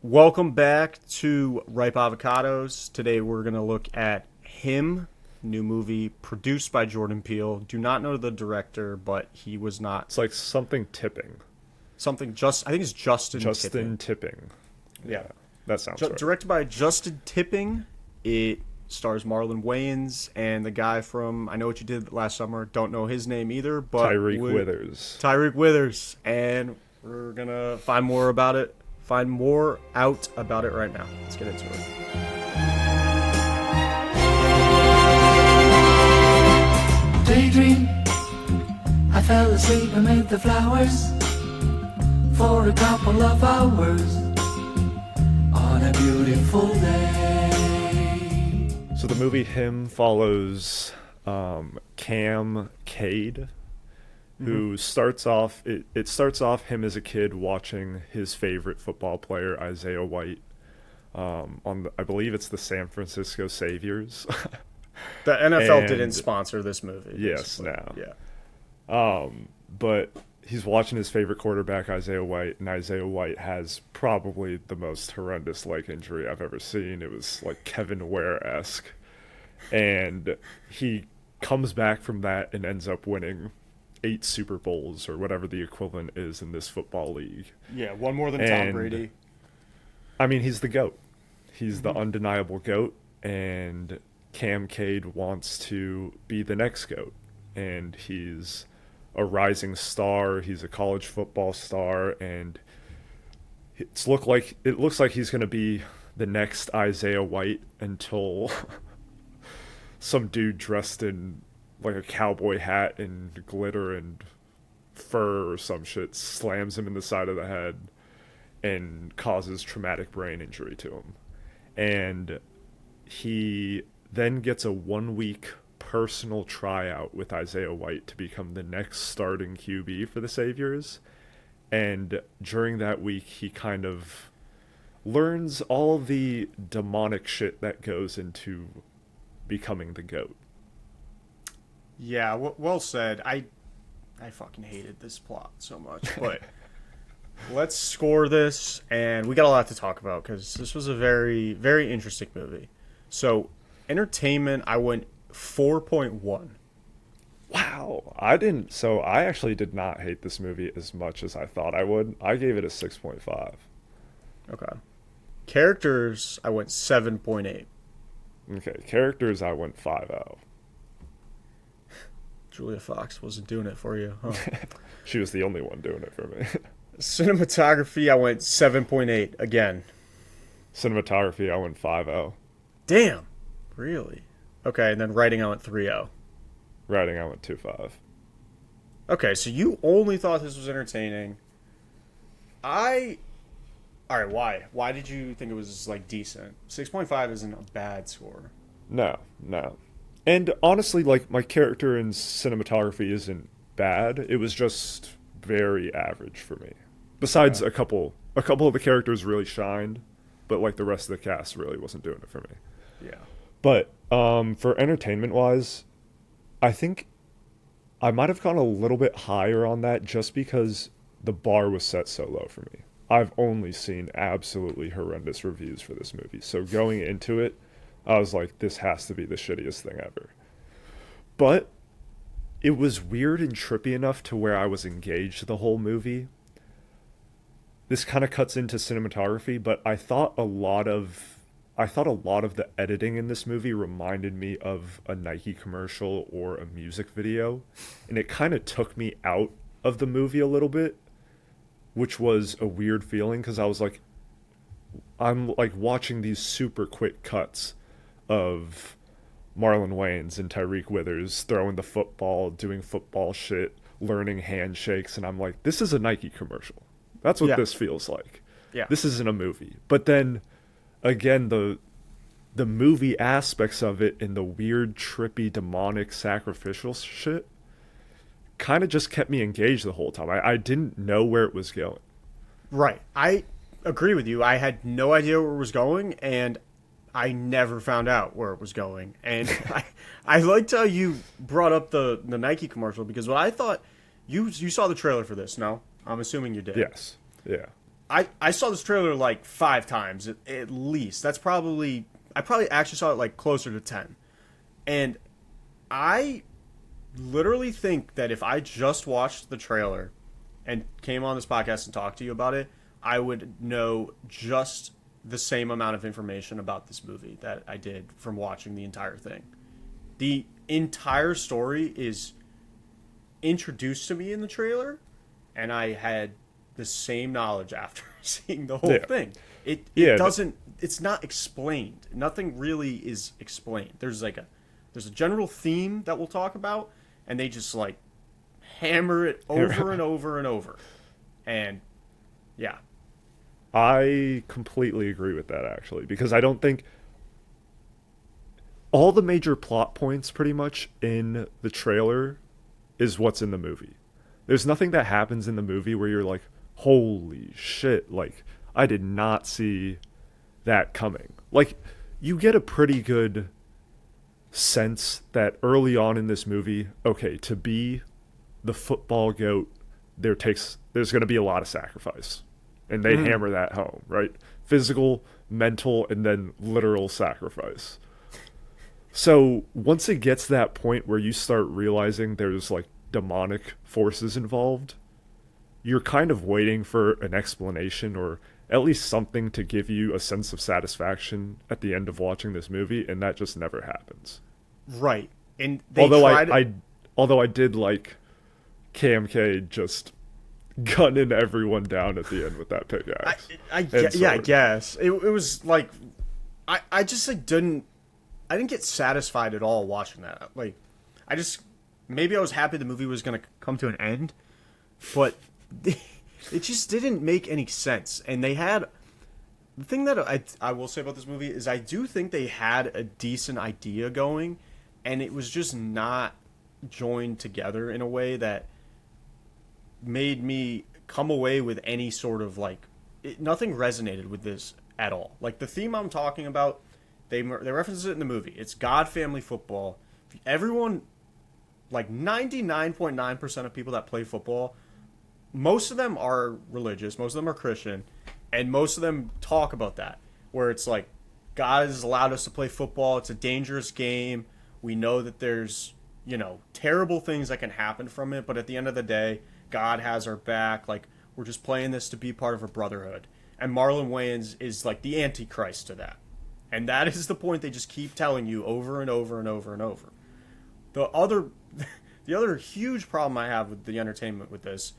Welcome back to Ripe Avocados. Today we're going to look at Him, new movie produced by Jordan Peele. Do not know the director, but he was not It's like something tipping. something just I think it's Justin Justin Tipping. tipping. Yeah. That sounds right. Directed by Justin Tipping. It stars Marlon Wayans and the guy from I Know What You Did Last Summer. Don't know his name either, but Tyreek Withers. Tyreek Withers, and we're going to find more out about it right now. Let's get into it. Daydream, I fell asleep amid the flowers for a couple of hours on a beautiful day. So the movie Him follows Cam Cade, who starts off it starts off him as a kid watching his favorite football player Isaiah White I believe it's the San Francisco Saviors. The NFL And- didn't sponsor this movie. Yes, basically. no. Yeah. But he's watching his favorite quarterback Isaiah White, and Isaiah White has probably the most horrendous leg injury I've ever seen. It was like Kevin Ware-esque, and he comes back from that and ends up winning 8 Super Bowls or whatever the equivalent is in this football league. Yeah, one more than Tom And- Brady. I mean, he's the GOAT. He's the undeniable GOAT, and Cam Cade wants to be the next GOAT. And he's a rising star. He's a college football star, and it looks like he's going to be the next Isaiah White until some dude dressed in like a cowboy hat and glitter and fur or some shit slams him in the side of the head and causes traumatic brain injury to him. And he then gets a 1-week personal tryout with Isaiah White to become the next starting QB for the Saviors. And during that week, he kind of learns all the demonic shit that goes into becoming the GOAT. Yeah, well said. I fucking hated this plot so much, but let's score this, and we got a lot to talk about because this was a very, very interesting movie. So, entertainment, I went 4.1. Wow. I actually did not hate this movie as much as I thought I would. I gave it a 6.5. Okay. Characters, I went 7.8. Okay, characters, I went 5.0. Julia Fox wasn't doing it for you, huh? She was the only one doing it for me. Cinematography, I went 7.8 again. Cinematography, I went 5.0. Damn. Really? Okay, and then writing, I went 3.0. Writing, I went 2.5. Okay, so you only thought this was entertaining. Alright, why? Why did you think it was, like, decent? 6.5 isn't a bad score. No. And honestly, like, my character in cinematography isn't bad. It was just very average for me. Besides a couple of the characters really shined, but like the rest of the cast really wasn't doing it for me. Yeah. But for entertainment wise, I think I might have gone a little bit higher on that just because the bar was set so low for me. I've only seen absolutely horrendous reviews for this movie. So going into it, I was like, this has to be the shittiest thing ever. But it was weird and trippy enough to where I was engaged the whole movie. This kind of cuts into cinematography, but I thought a lot of the editing in this movie reminded me of a Nike commercial or a music video, and it kind of took me out of the movie a little bit, which was a weird feeling because I'm like watching these super quick cuts of Marlon Wayans and Tyreek Withers throwing the football, doing football shit, learning handshakes, and I'm like, this is a Nike commercial. That's what this feels like. Yeah. This isn't a movie. But then again, the movie aspects of it and the weird, trippy, demonic, sacrificial shit kind of just kept me engaged the whole time. I didn't know where it was going. Right. I agree with you. I had no idea where it was going, and I never found out where it was going. And I liked how you brought up the Nike commercial because what I thought, you saw the trailer for this, no? I'm assuming you did. Yes. Yeah. I saw this trailer like 5 times at least. I probably actually saw it like closer to 10. And I literally think that if I just watched the trailer and came on this podcast and talked to you about it, I would know just the same amount of information about this movie that I did from watching the entire thing. The entire story is introduced to me in the trailer, and I had the same knowledge after seeing the whole thing. It doesn't, it's not explained. Nothing really is explained. There's a general theme that we'll talk about, and they just like hammer it over and over and over. And yeah. I completely agree with that, actually, because I don't think all the major plot points pretty much in the trailer is what's in the movie. There's nothing that happens in the movie where you're like, holy shit, like, I did not see that coming. Like, you get a pretty good sense that early on in this movie, okay, to be the football GOAT, there's going to be a lot of sacrifice. And they hammer that home, right? Physical, mental, and then literal sacrifice. So once it gets to that point where you start realizing there's like demonic forces involved, you're kind of waiting for an explanation or at least something to give you a sense of satisfaction at the end of watching this movie, and that just never happens. Right. And they although I did like Cam K just gunning everyone down at the end with that pickaxe. I guess it was like I just like didn't get satisfied at all watching that. Like maybe I was happy the movie was gonna come to an end, but it just didn't make any sense. And they had the thing that I will say about this movie is I do think they had a decent idea going, and it was just not joined together in a way that made me come away with any sort of like nothing resonated with this at all. Like the theme I'm talking about, they reference it in the movie. It's God, family, football. Everyone, like 99.9% of people that play football, most of them are religious, most of them are Christian, and most of them talk about that, where it's like God has allowed us to play football. It's a dangerous game. We know that there's, terrible things that can happen from it, but at the end of the day, God has our back. Like, we're just playing this to be part of a brotherhood. And Marlon Wayans is like the antichrist to that. And that is the point they just keep telling you over and over and over and over. The other huge problem I have with the entertainment with this,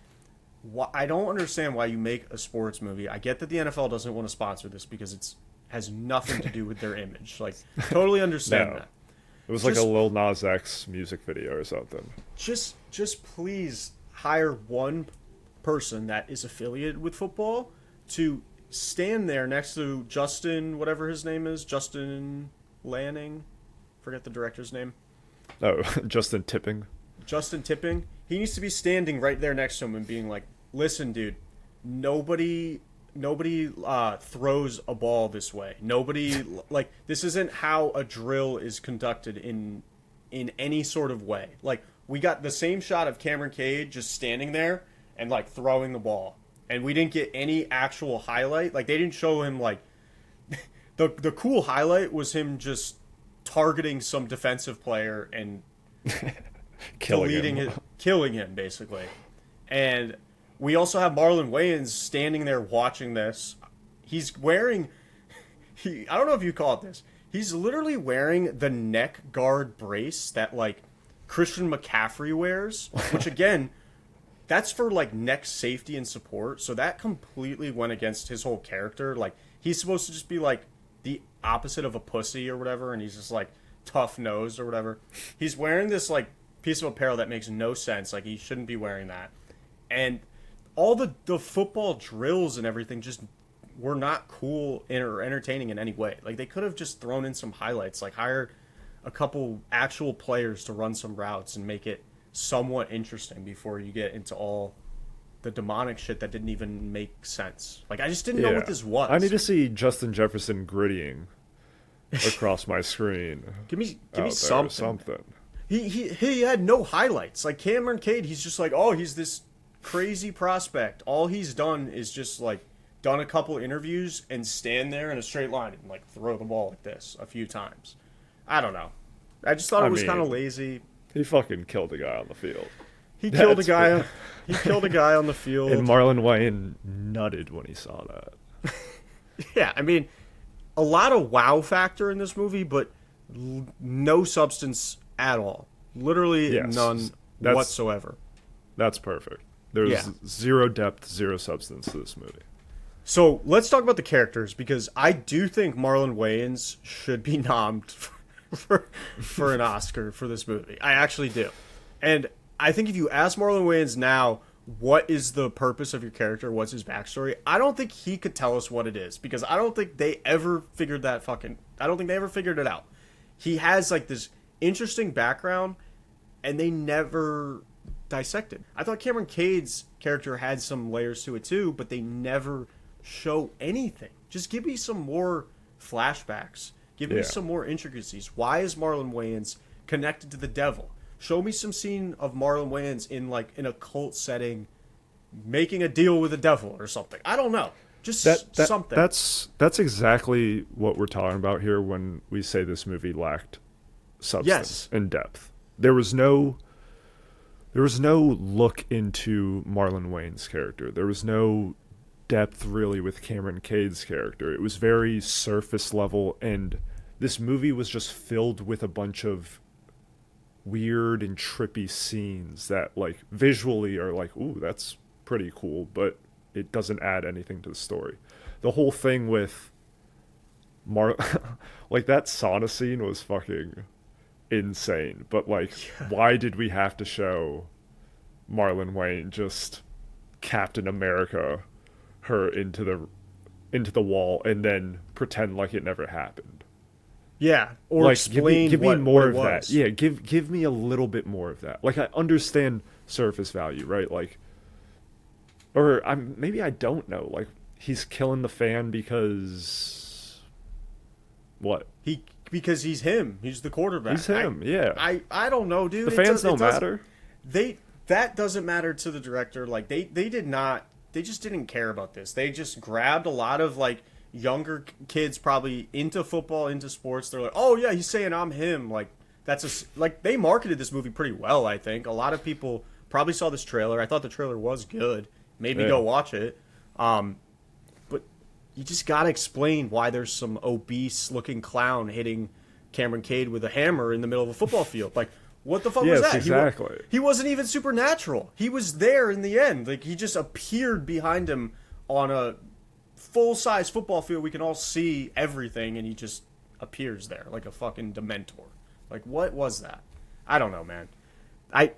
I don't understand why you make a sports movie. I get that the NFL doesn't want to sponsor this because it has nothing to do with their image. Like, totally understand that. It was like a Lil Nas X music video or something. Just please hire one person that is affiliated with football to stand there next to Justin, whatever his name is, Justin Lanning, forget the director's name. Oh, Justin Tipping. Justin Tipping. He needs to be standing right there next to him and being like, listen, dude, nobody throws a ball this way. Nobody, like, this isn't how a drill is conducted in any sort of way. Like, we got the same shot of Cameron Cade just standing there and, like, throwing the ball. And we didn't get any actual highlight. Like, they didn't show him, like... The cool highlight was him just targeting some defensive player and... killing him, basically. And we also have Marlon Wayans standing there watching this. He's wearing... I don't know if you call it this. He's literally wearing the neck guard brace that, like, Christian McCaffrey wears, which again, that's for like neck safety and support. So that completely went against his whole character. Like, he's supposed to just be like the opposite of a pussy or whatever, and he's just like tough nosed or whatever. He's wearing this like piece of apparel that makes no sense. Like, he shouldn't be wearing that. And all the football drills and everything just were not cool or entertaining in any way. Like, they could have just thrown in some highlights, like hired a couple actual players to run some routes and make it somewhat interesting before you get into all the demonic shit that didn't even make sense. Like, I just didn't know what this was. I need to see Justin Jefferson grittying across my screen. Give me something. He had no highlights. Like, Cameron Cade, he's just like, oh, he's this crazy prospect. All he's done is just like done a couple interviews and stand there in a straight line and like throw the ball like this a few times. I don't know. I just thought I it was kind of mean, lazy. he fucking killed a guy on the field. He killed a That's guy. He killed a guy on the field. And Marlon Wayne nutted when he saw that. Yeah, I mean, a lot of wow factor in this movie, but no substance at all. Literally Yes, none that's- whatsoever. That's perfect. There's Yeah. zero depth, zero substance to this movie. So let's talk about the characters because I do think Marlon Wayans should be nommed for an Oscar for this movie. I actually do. And I think if you ask Marlon Wayans now, what is the purpose of your character? What's his backstory? I don't think he could tell us what it is because I don't think they ever figured that I don't think they ever figured it out. He has like this interesting background and they never dissected. I thought Cameron Cade's character had some layers to it too, but they never show anything. Just give me some more flashbacks. Give me some more intricacies. Why is Marlon Wayans connected to the devil? Show me some scene of Marlon Wayans in a cult setting, making a deal with the devil or something. I don't know. Just something. That's exactly what we're talking about here when we say this movie lacked substance and depth. There was no look into Marlon Wayne's character. There was no depth really with Cameron Cade's character. It was very surface level, and this movie was just filled with a bunch of weird and trippy scenes that like visually are like, ooh, that's pretty cool, but it doesn't add anything to the story. The whole thing with like that sauna scene was fucking insane, but like why did we have to show Marlon Wayne just Captain America her into the wall and then pretend like it never happened? Yeah, or like explain give me what more it of was. that. Yeah, give me a little bit more of that. Like I understand surface value, right? Like, or maybe I don't know. Like he's killing the fan because what? Because he's him. He's the quarterback. He's him. Yeah. I don't know, dude. The fans don't matter. That doesn't matter to the director. Like they did not. They just didn't care about this. They just grabbed a lot of like younger kids probably into football, into sports. They're like, oh yeah, he's saying I'm him. Like like they marketed this movie pretty well. I think a lot of people probably saw this trailer. I thought the trailer was good. Made me go watch it. But you just gotta explain why there's some obese looking clown hitting Cameron Cade with a hammer in the middle of a football field. Like, what the fuck was that? Exactly. He wasn't even supernatural. He was there in the end. Like, he just appeared behind him on a full-size football field. We can all see everything, and he just appears there like a fucking Dementor. Like, what was that? I don't know, man. I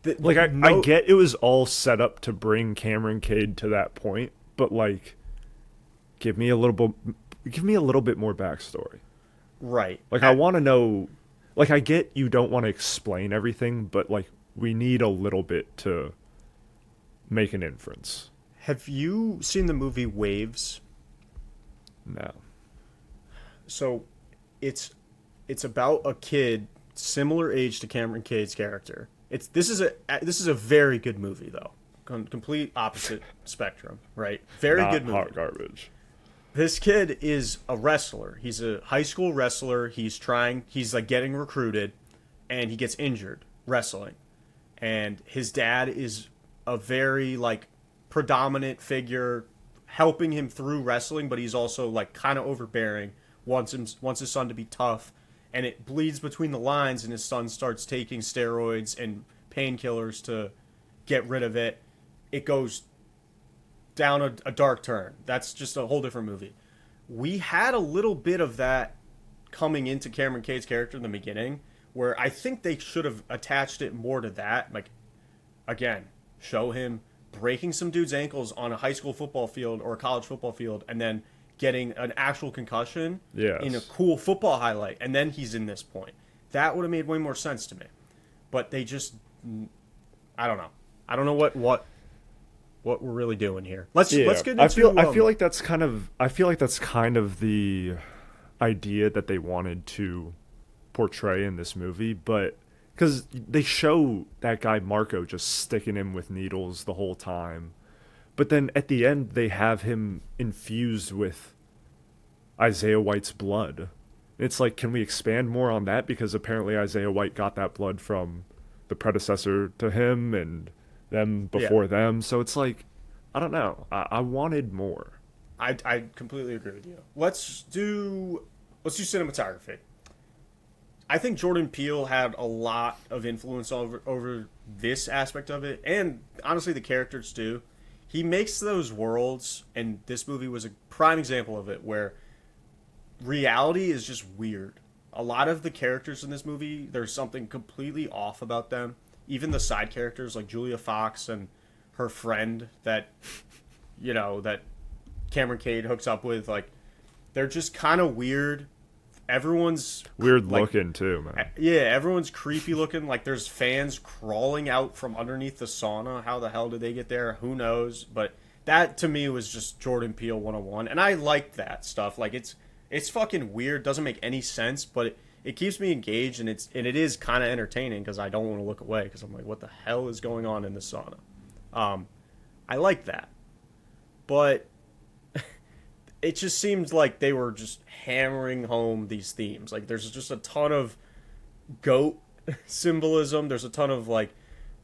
get it was all set up to bring Cameron Cade to that point, but like, give me a little bit more backstory. Right. Like, I want to know. Like, I get you don't want to explain everything, but like, we need a little bit to make an inference. Have you seen the movie Waves? No. So, it's about a kid similar age to Cameron Cade's character. This is a very good movie though. Complete opposite spectrum, right? Very Not good movie. hot garbage. This kid is a wrestler. He's a high school wrestler. He's like getting recruited, and he gets injured wrestling. And his dad is a very like predominant figure, helping him through wrestling, but he's also like kind of overbearing. Wants his son to be tough, and it bleeds between the lines. And his son starts taking steroids and painkillers to get rid of it. It goes down a dark turn. That's just a whole different movie. We had a little bit of that coming into Cameron Cade's character in the beginning, where I think they should have attached it more to that. Like, again, show him breaking some dude's ankles on a high school football field or a college football field, and then getting an actual concussion in a cool football highlight, and then he's in this point. That would have made way more sense to me. But they just, I don't know. I don't know what we're really doing here. Let's get into. I feel like that's kind of the idea that they wanted to portray in this movie, but because they show that guy Marco just sticking him with needles the whole time, But then at the end, they have him infused with Isaiah White's blood. It's like, can we expand more on that? Because apparently Isaiah White got that blood from the predecessor to him and them Yeah, before them. So it's like, I don't know. I wanted more. I completely agree with you. Let's do cinematography. I think Jordan Peele had a lot of influence over this aspect of it, and honestly, the characters too. He makes those worlds, and this movie was a prime example of it, where reality is just weird. A lot of the characters in this movie, there's something completely off about them. Even the side characters, like Julia Fox and her friend that Cameron Cade hooks up with, like they're just kind of weird. Everyone's Weird like looking too, man. yeah, everyone's creepy looking. Like there's fans crawling out from underneath the sauna. How the hell did they get there? Who knows? But that to me was just Jordan Peele 101, and I like that stuff. Like it's fucking weird, doesn't make any sense, but it keeps me engaged, and it is kind of entertaining because I don't want to look away because I'm like, what the hell is going on in the sauna? I like that, but it just seems like they were just hammering home these themes. Like there's just a ton of goat symbolism. There's a ton of like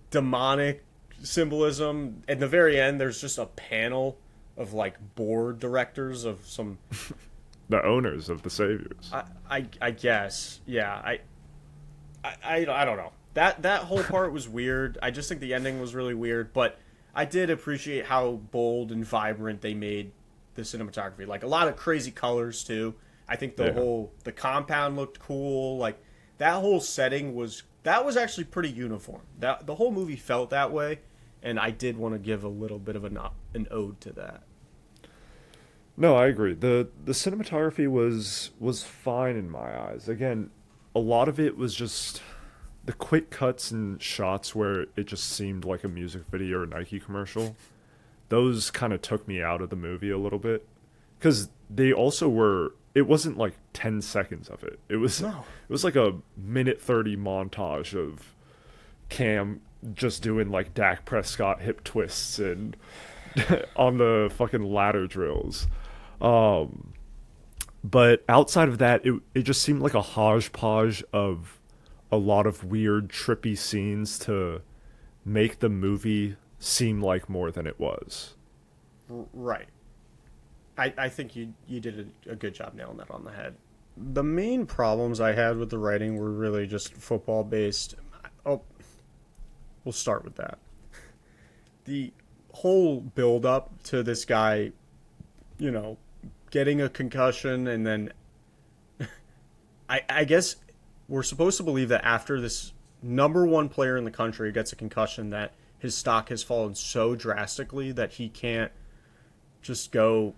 demonic symbolism. At the very end, there's just a panel of like board directors of some. The owners of the Saviors. I guess, yeah. I don't know. That whole part was weird. I just think the ending was really weird, but I did appreciate how bold and vibrant they made the cinematography. Like a lot of crazy colors too. I think the compound looked cool. Like that whole setting was actually pretty uniform. That the whole movie felt that way, and I did want to give a little bit of an ode to that. No, I agree. The cinematography was fine in my eyes. Again, a lot of it was just the quick cuts and shots where it just seemed like a music video or Nike commercial. Those kind of took me out of the movie a little bit because they also were. It wasn't like 10 seconds of it. It was No. it was like a minute 30 montage of Cam just doing like Dak Prescott hip twists and on the fucking ladder drills. But outside of that, it just seemed like a hodgepodge of a lot of weird, trippy scenes to make the movie seem like more than it was. Right. I think you did a good job nailing that on the head. The main problems I had with the writing were really just football based. Oh, we'll start with that. The whole build up to this guy, getting a concussion, and then I guess we're supposed to believe that after this number one player in the country gets a concussion, that his stock has fallen so drastically that he can't just go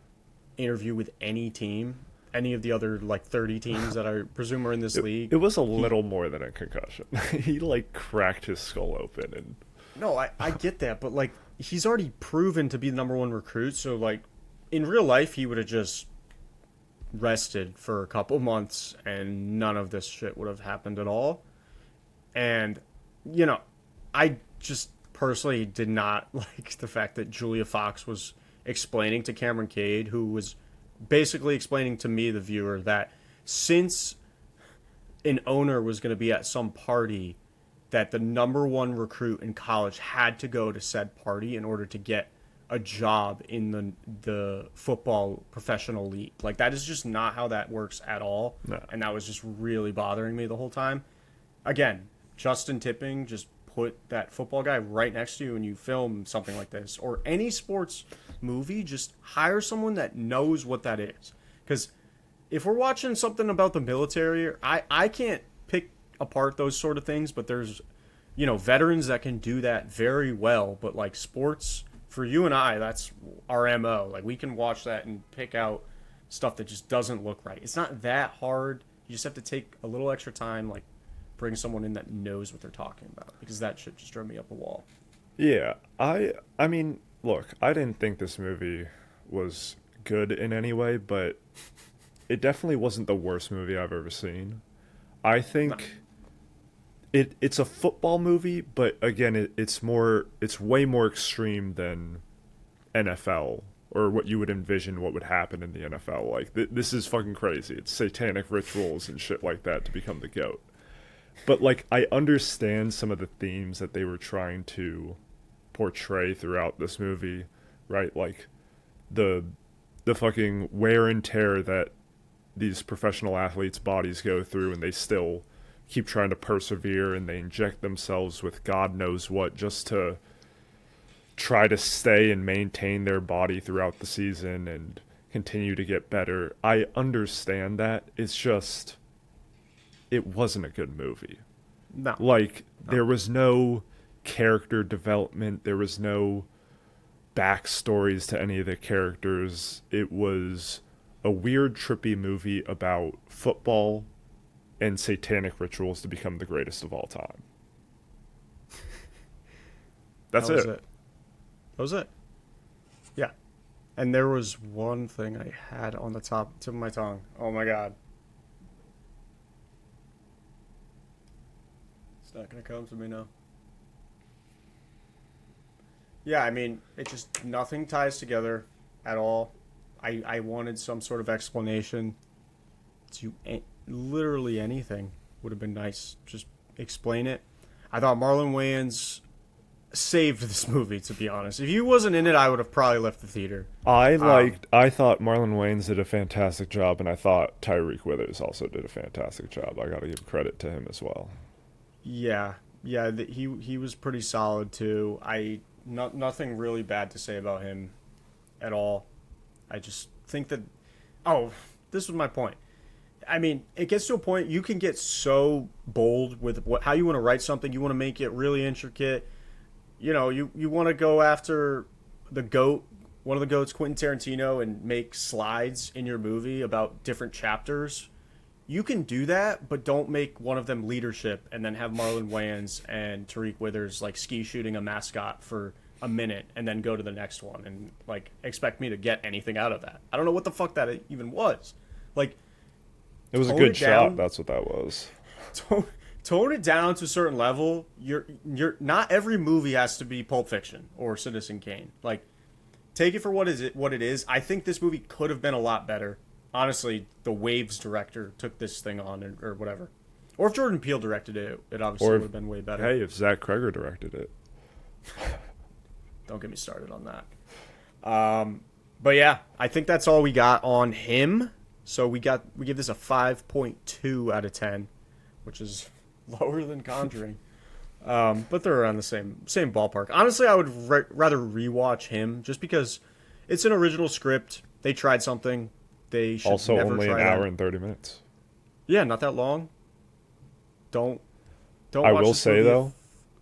interview with any team, any of the other like 30 teams that I presume are in this league. It was a little more than a concussion. He like cracked his skull open and No, I get that, but like he's already proven to be the number one recruit, so like in real life he would have just rested for a couple months and none of this shit would have happened at all. And I just personally did not like the fact that Julia Fox was explaining to Cameron Cade, who was basically explaining to me, the viewer, that since an owner was going to be at some party, that the number one recruit in college had to go to said party in order to get a job in the football professional league. Like that is just not how that works at all. No. And that was just really bothering me the whole time. Again, Justin Tipping, just put that football guy right next to you and you film something like this, or any sports movie, just hire someone that knows what that is. Because if we're watching something about the military, I can't pick apart those sort of things, but there's veterans that can do that very well. But like sports, for you and I, that's our MO. Like we can watch that and pick out stuff that just doesn't look right. It's not that hard. You just have to take a little extra time, like bring someone in that knows what they're talking about, because that shit just drove me up a wall. yeah, I mean, look, I didn't think this movie was good in any way, but it definitely wasn't the worst movie I've ever seen. I think it's a football movie, but again, it's way more extreme than NFL or what you would envision what would happen in the NFL. Like, this is fucking crazy. It's satanic rituals and shit like that to become the GOAT. But, like, I understand some of the themes that they were trying to portray throughout this movie, right? Like, the fucking wear and tear that these professional athletes' bodies go through, and they still keep trying to persevere, and they inject themselves with God knows what just to try to stay and maintain their body throughout the season and continue to get better. I understand that. It's just, it wasn't a good movie. No. Like, there was no character development. There was no backstories to any of the characters. It was a weird, trippy movie about football and satanic rituals to become the greatest of all time. That's it. That was it. Yeah. And there was one thing I had on the tip of my tongue. Oh my god. It's not going to come to me now. Yeah, I mean, it just, nothing ties together at all. I wanted some sort of explanation to literally anything would have been nice. Just explain it. I thought Marlon Wayans saved this movie, to be honest. If he wasn't in it, I would have probably left the theater. I thought Marlon Wayans did a fantastic job, and I thought Tyreek Withers also did a fantastic job. I got to give credit to him as well. Yeah, he was pretty solid too. Nothing really bad to say about him at all. I just think that, this was my point. I mean, it gets to a point you can get so bold with how you want to write something. You want to make it really intricate. You know, you want to go after the GOAT, one of the GOATs, Quentin Tarantino, and make slides in your movie about different chapters. You can do that, but don't make one of them leadership and then have Marlon Wayans and Tariq Withers like ski shooting a mascot for a minute and then go to the next one and like expect me to get anything out of that. I don't know what the fuck that even was. Like, it was a good shot. That's what that was. Tone it down to a certain level. You're not every movie has to be Pulp Fiction or Citizen Kane. Like, take it for what it is. I think this movie could have been a lot better. Honestly, the Waves director took this thing on or whatever. Or if Jordan Peele directed it, it obviously would have been way better. Hey, if Zach Kreger directed it. Don't get me started on that. But yeah, I think that's all we got on him. So we give this a 5.2 out of 10, which is lower than Conjuring. But they're around the same ballpark. Honestly, I would rather rewatch him just because it's an original script. They tried something. They should also never only try an hour that. and 30 minutes. Yeah, not that long. Don't. I will say though,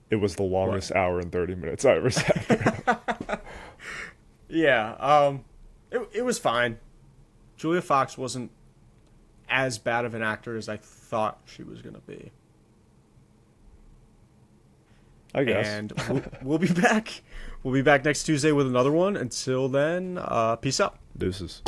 it was the longest hour and 30 minutes I ever sat through. Yeah. It was fine. Julia Fox wasn't as bad of an actor as I thought she was going to be. I guess. And we'll be back. We'll be back next Tuesday with another one. Until then, peace out. Deuces.